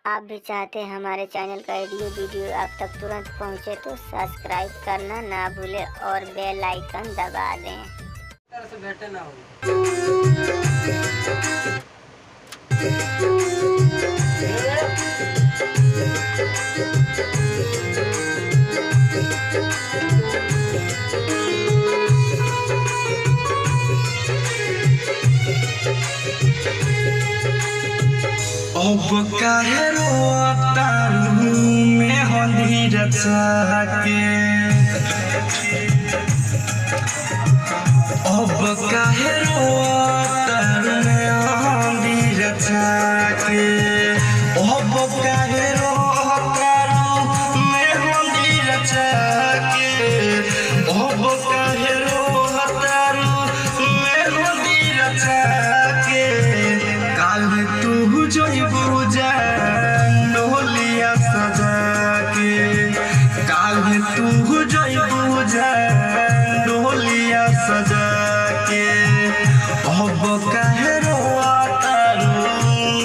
आप भी चाहते हैं हमारे चैनल का वीडियो आप तक तुरंत पहुंचे तो सब्सक्राइब करना ना भूलें और बेल आइकन दबा दें। अब काहे रोतारू में हंदी रचा के, अब काहे रोतारू में हंदी रचा के, अब काहे रोतारू में हंदी रचा के, अब काहे रोतारू में हंदी रचा के। काल तू जइबू जान डोलिया सजा के, काल तू जइबू जान डोलिया सजा के। अब काहे रोतारू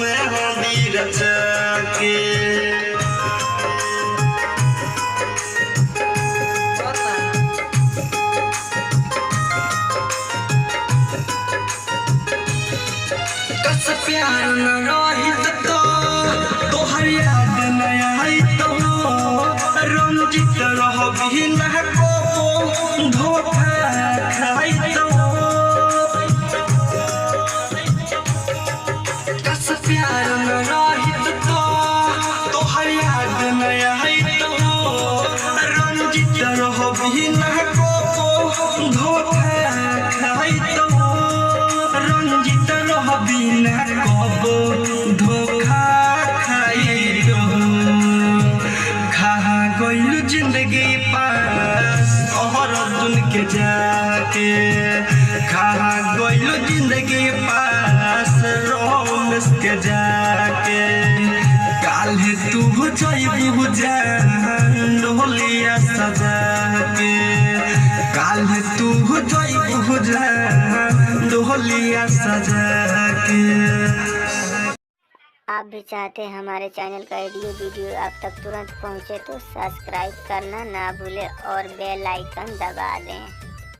में हंदी रचा के। कस प्यार न रहित तो तोहर याद न आइत हो, रंजित रहबी न को धोखा खाइत हो। कस प्यार न रहित तो तोहर याद न आइत हो, रंजित रहबी न को धोखा खाइत हो। रंजित रहबी न कबो धोखा खाइत हो। खा गइल जिंदगी पास और दुन के जाके, खा गइल जिंदगी पास रोमस के जाके। काल्हे तू जइबू जान डोलिया सजा के, काल्हे तू जइबू जान डोलिया सजा के। आप भी चाहते हैं हमारे चैनल का वीडियो आप तक तुरंत पहुंचे तो सब्सक्राइब करना ना भूलें और बेल आइकन दबा दें।